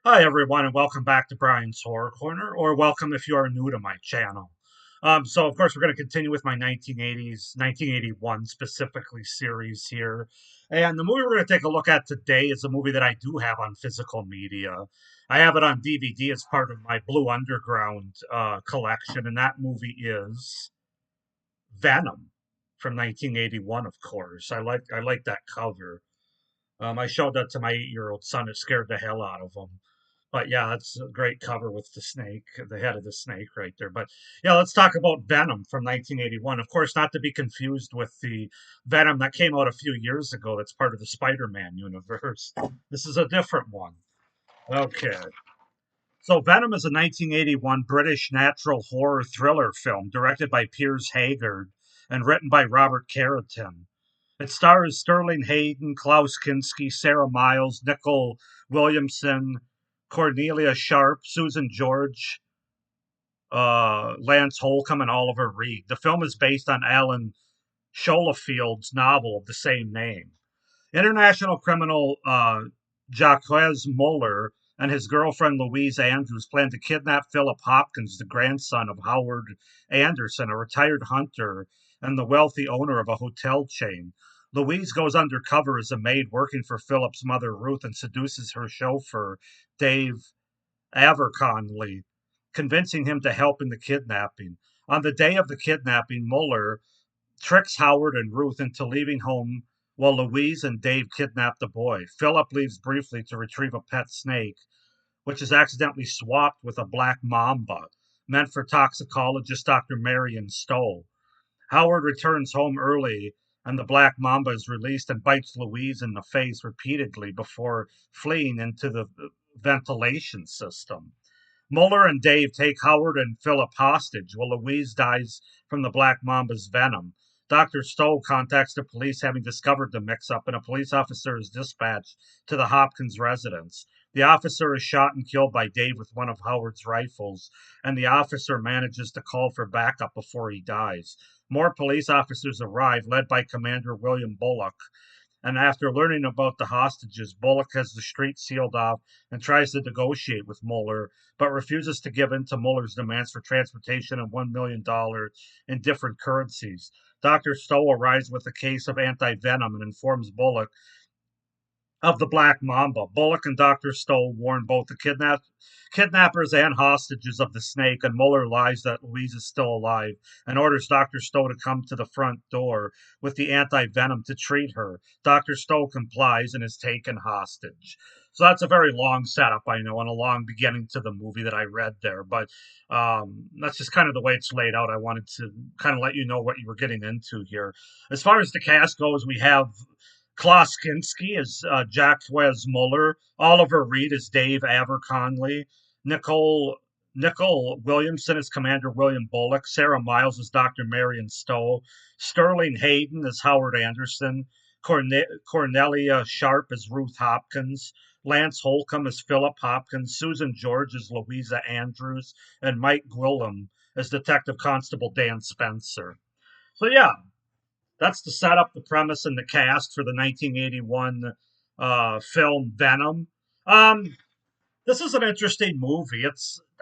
Hi, everyone, and welcome back to Brian's Horror Corner, or welcome if you are new to my channel. Of course, we're going to continue with my 1980s, 1981 specifically series here. And the movie we're going to take a look at today is a movie that I do have on physical media. I have it on DVD as part of my Blue Underground collection, and that movie is Venom from 1981, of course. I like that cover. I showed that to my 8-year-old son. It scared the hell out of him. But yeah, that's a great cover with the snake, the head of the snake right there. But yeah, let's talk about Venom from 1981. Of course, not to be confused with the Venom that came out a few years ago that's part of the Spider Man universe. This is a different one. Okay. So Venom is a 1981 British natural horror thriller film directed by Piers Haggard and written by Robert Carradine. It stars Sterling Hayden, Klaus Kinski, Sarah Miles, Nicole Williamson, Cornelia Sharp, Susan George, Lance Holcomb, and Oliver Reed. The film is based on Alan Scholafield's novel of the same name. International criminal Jacques Muller and his girlfriend Louise Andrews plan to kidnap Philip Hopkins, the grandson of Howard Anderson, a retired hunter and the wealthy owner of a hotel chain. Louise goes undercover as a maid working for Philip's mother Ruth and seduces her chauffeur, Dave Aberconley, convincing him to help in the kidnapping. On the day of the kidnapping, Muller tricks Howard and Ruth into leaving home while Louise and Dave kidnap the boy. Philip leaves briefly to retrieve a pet snake, which is accidentally swapped with a black mamba, meant for toxicologist Dr. Marion Stowe. Howard returns home early, and the black mamba is released and bites Louise in the face repeatedly before fleeing into the ventilation system. Muller and Dave take Howard and Philip hostage while Louise dies from the Black Mamba's venom. Dr. Stowe contacts the police having discovered the mix up, and a police officer is dispatched to the Hopkins residence. The officer is shot and killed by Dave with one of Howard's rifles, and the officer manages to call for backup before he dies. More police officers arrive, led by Commander William Bullock, and after learning about the hostages, Bullock has the street sealed off and tries to negotiate with Mueller, but refuses to give in to Mueller's demands for transportation and $1 million in different currencies. Dr. Stowe arrives with a case of anti venom and informs Bullock of the Black Mamba. Bullock and Dr. Stowe warn both the kidnappers and hostages of the snake, and Mueller lies that Louise is still alive and orders Dr. Stowe to come to the front door with the anti venom to treat her. Dr. Stowe complies and is taken hostage. So that's a very long setup, I know, and a long beginning to the movie that I read there. But that's just kind of the way it's laid out. I wanted to kind of let you know what you were getting into here. As far as the cast goes, we have Klaus Kinski as Jacques Muller. Oliver Reed as Dave Aberconley. Nicole Nicole Williamson as Commander William Bullock. Sarah Miles as Dr. Marion Stowe. Sterling Hayden as Howard Anderson. Cornelia Sharp as Ruth Hopkins. Lance Holcomb as Philip Hopkins. Susan George as Louisa Andrews. And Mike Gwillim as Detective Constable Dan Spencer. So, yeah, that's the setup, the premise, and the cast for the 1981 film Venom. Um, this is an interesting movie.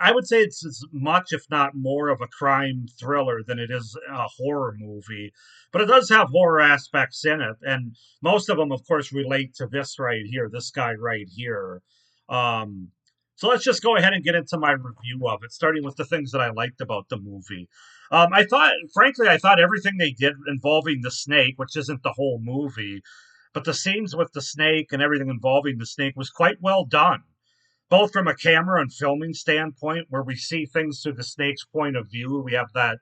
I would say it's as much, if not more, of a crime thriller than it is a horror movie, but it does have horror aspects in it, and most of them, of course, relate to this right here, this guy right here. Um, so let's just go ahead and get into my review of it, starting with the things that I liked about the movie. Frankly, I thought everything they did involving the snake, which isn't the whole movie, but the scenes with the snake and everything involving the snake was quite well done, both from a camera and filming standpoint, where we see things through the snake's point of view. We have that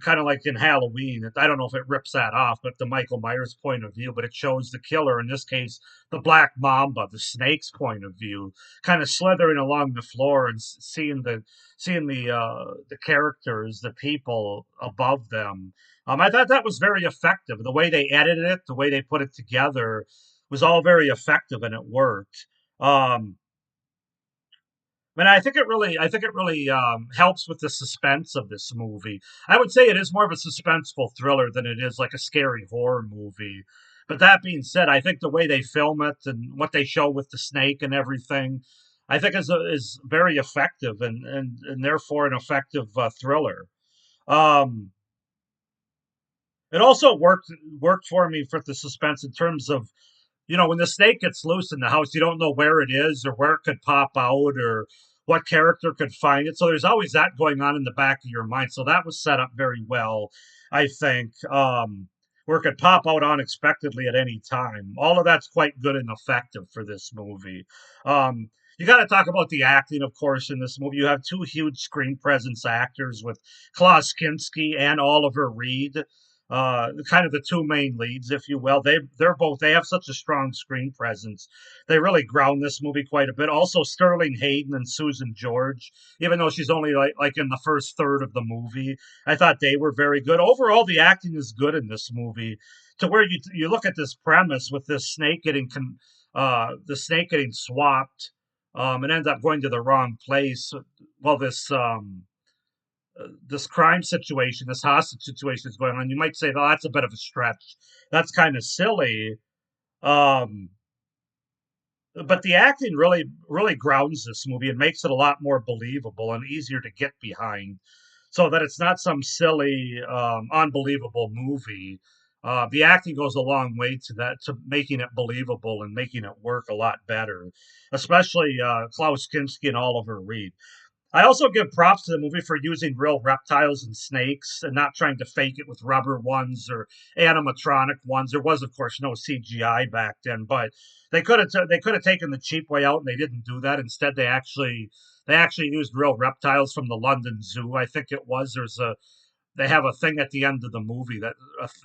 kind of like in Halloween. I don't know if it rips that off, but the Michael Myers point of view, but it shows the killer, in this case, the Black Mamba, the snake's point of view, kind of slithering along the floor and seeing the characters, the people above them. I thought that was very effective. The way they edited it, the way they put it together, was all very effective, and it worked. Um, and I think it really helps with the suspense of this movie. I would say it is more of a suspenseful thriller than it is like a scary horror movie. But that being said, I think the way they film it and what they show with the snake and everything, I think is very effective and therefore an effective thriller. Um, it also worked for me for the suspense in terms of, when the snake gets loose in the house, you don't know where it is or where it could pop out or what character could find it. So there's always that going on in the back of your mind. So that was set up very well, I think, where it could pop out unexpectedly at any time. All of that's quite good and effective for this movie. You got to talk about the acting, of course, in this movie. You have two huge screen presence actors with Klaus Kinski and Oliver Reed, kind of the two main leads, if you will. They have such a strong screen presence. They really ground this movie quite a bit. Also, Sterling Hayden and Susan George, even though she's only like in the first third of the movie, I thought they were very good. Overall, the acting is good in this movie. To where you look at this premise with this snake getting the snake getting swapped, and ends up going to the wrong place. Well, this crime situation, this hostage situation is going on, you might say, "Oh, that's a bit of a stretch. That's kind of silly." Um, but the acting really grounds this movie and makes it a lot more believable and easier to get behind, so that it's not some silly, unbelievable movie. The acting goes a long way to that, to making it believable and making it work a lot better, especially Klaus Kinski and Oliver Reed. I also give props to the movie for using real reptiles and snakes and not trying to fake it with rubber ones or animatronic ones. There was, of course, no CGI back then, but they could have taken the cheap way out, and they didn't do that. Instead, they actually used real reptiles from the London Zoo. I think it was. They have a thing at the end of the movie that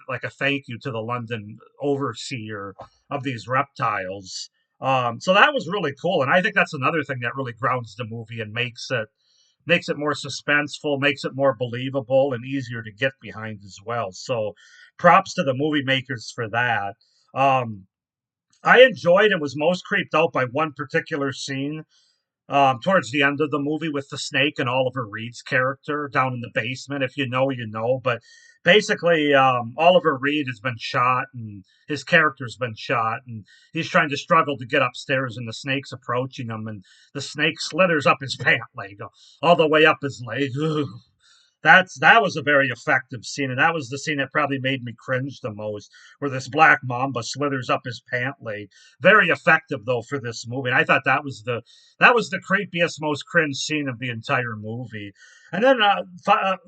like a thank you to the London overseer of these reptiles. So that was really cool, and I think that's another thing that really grounds the movie and makes it more suspenseful, makes it more believable, and easier to get behind as well. So, props to the movie makers for that. Um, I enjoyed and was most creeped out by one particular scene towards the end of the movie with the snake and Oliver Reed's character down in the basement. If you know, you know. But basically, Oliver Reed has been shot and his character's been shot, and he's trying to struggle to get upstairs, and the snake's approaching him, and the snake slithers up his pant leg, all the way up his leg. That was a very effective scene, and that was the scene that probably made me cringe the most, where this black mamba slithers up his pant leg. Very effective though for this movie. And I thought that was the creepiest, most cringe scene of the entire movie. And then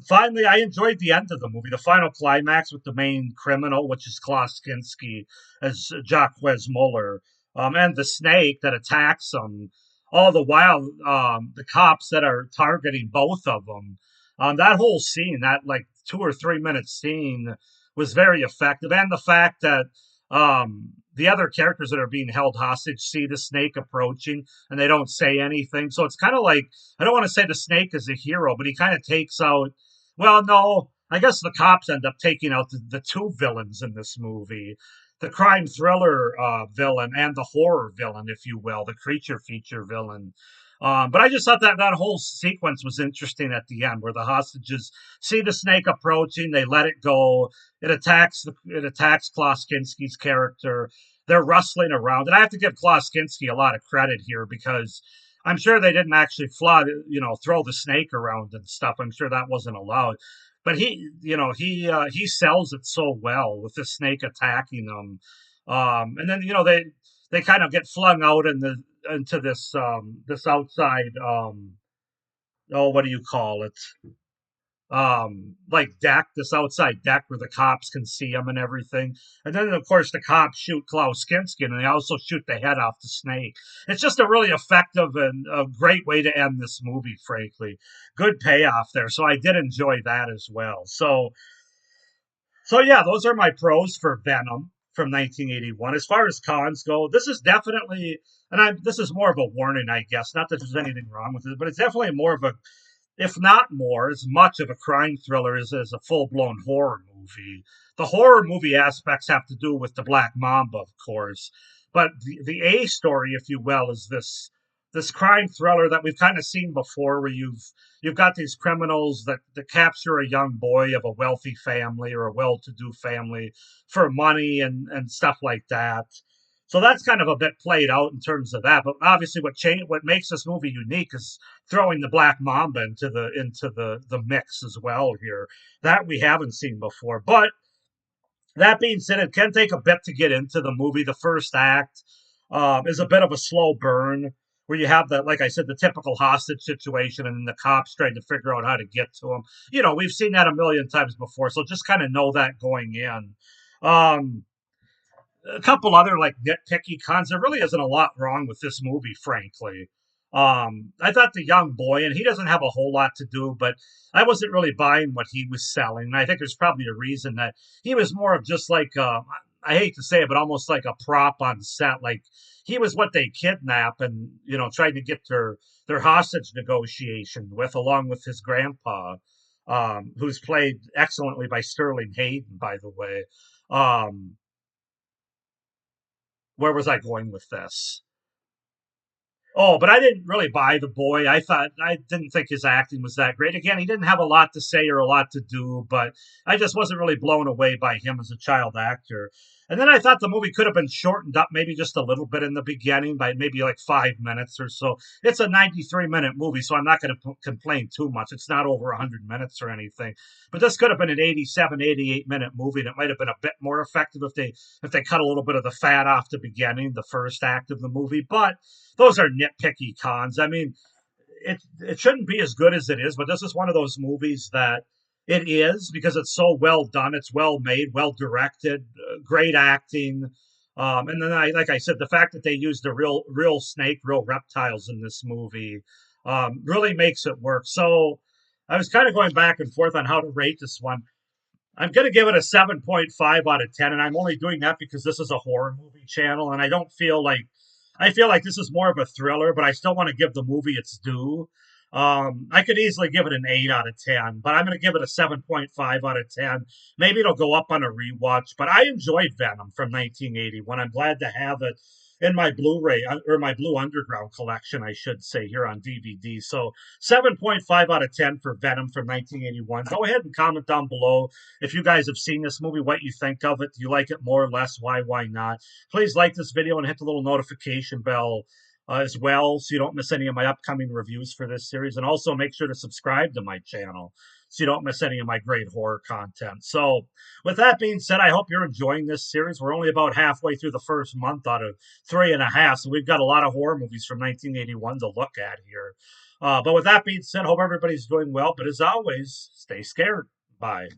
finally, I enjoyed the end of the movie, the final climax with the main criminal, which is Klaus Kinski as Jacques Muller, and the snake that attacks him. All the while, the cops that are targeting both of them, that whole scene, that like 2 or 3 minute scene, was very effective, and the fact that the other characters that are being held hostage see the snake approaching and they don't say anything. So it's kind of like, I don't want to say the snake is a hero, but he kind of takes out. Well, no, I guess the cops end up taking out the two villains in this movie. The crime thriller villain and the horror villain, if you will, the creature feature villain. But I just thought that whole sequence was interesting at the end, where the hostages see the snake approaching, they let it go, it attacks Klaus Kinski's character. They're rustling around, and I have to give Klaus Kinski a lot of credit here because I'm sure they didn't actually throw the snake around and stuff. I'm sure that wasn't allowed, but he sells it so well with the snake attacking them, and then they kind of get flung out into this outside, oh, what do you call it, like deck, this outside deck where the cops can see him and everything. And then of course the cops shoot Klaus Kinski, and they also shoot the head off the snake. It's just a really effective and a great way to end this movie, frankly. Good payoff there, so I did enjoy that as well. So yeah, those are my pros for Venom from 1981. As far as cons go, this is definitely, this is more of a warning, I guess. Not that there's anything wrong with it, but it's definitely more of a, if not more, as much of a crime thriller as a full blown horror movie. The horror movie aspects have to do with the Black Mamba, of course, but the A story, if you will, is this crime thriller that we've kind of seen before, where you've got these criminals that capture a young boy of a wealthy family or a well-to-do family for money and stuff like that. So that's kind of a bit played out in terms of that. But obviously, what makes this movie unique is throwing the Black Mamba into the mix as well here. That we haven't seen before. But that being said, it can take a bit to get into the movie. The first act is a bit of a slow burn where you have that, like I said, the typical hostage situation and the cops trying to figure out how to get to him. We've seen that a million times before, so just kind of know that going in. Um, a couple other like nitpicky cons. There really isn't a lot wrong with this movie, frankly. I thought the young boy, and he doesn't have a whole lot to do, but I wasn't really buying what he was selling. And I think there's probably a reason that he was more of just like I hate to say it, but almost like a prop on set. Like he was what they kidnap and trying to get their hostage negotiation with, along with his grandpa, who's played excellently by Sterling Hayden, by the way. Um, where was I going with this? Oh, but I didn't really buy the boy. I didn't think his acting was that great. Again, he didn't have a lot to say or a lot to do, but I just wasn't really blown away by him as a child actor. And then I thought the movie could have been shortened up maybe just a little bit in the beginning by maybe like 5 minutes or so. It's a 93-minute movie, so I'm not going to complain too much. It's not over 100 minutes or anything. But this could have been an 87, 88-minute movie, and it might have been a bit more effective if they cut a little bit of the fat off the beginning, the first act of the movie. But those are nitpicky cons. I mean, it shouldn't be as good as it is, but this is one of those movies that it is because it's so well done. It's well made, well directed, great acting. And then like I said, the fact that they used the real snake, real reptiles in this movie really makes it work. So I was kind of going back and forth on how to rate this one. I'm going to give it a 7.5 out of 10, and I'm only doing that because this is a horror movie channel, and I feel like this is more of a thriller, but I still want to give the movie its due. I could easily give it an 8 out of 10, but I'm going to give it a 7.5 out of 10. Maybe it'll go up on a rewatch, but I enjoyed Venom from 1981. I'm glad to have it in my Blu-ray or my Blue Underground collection, I should say, here on DVD. So 7.5 out of 10 for Venom from 1981. Go ahead and comment down below if you guys have seen this movie, what you think of it. Do you like it more or less? Why not? Please like this video and hit the little notification bell as well so you don't miss any of my upcoming reviews for this series. And also make sure to subscribe to my channel so you don't miss any of my great horror content. So with that being said, I hope you're enjoying this series. We're only about halfway through the first month out of 3.5, so we've got a lot of horror movies from 1981 to look at here. But with that being said, hope everybody's doing well. But as always, stay scared. Bye.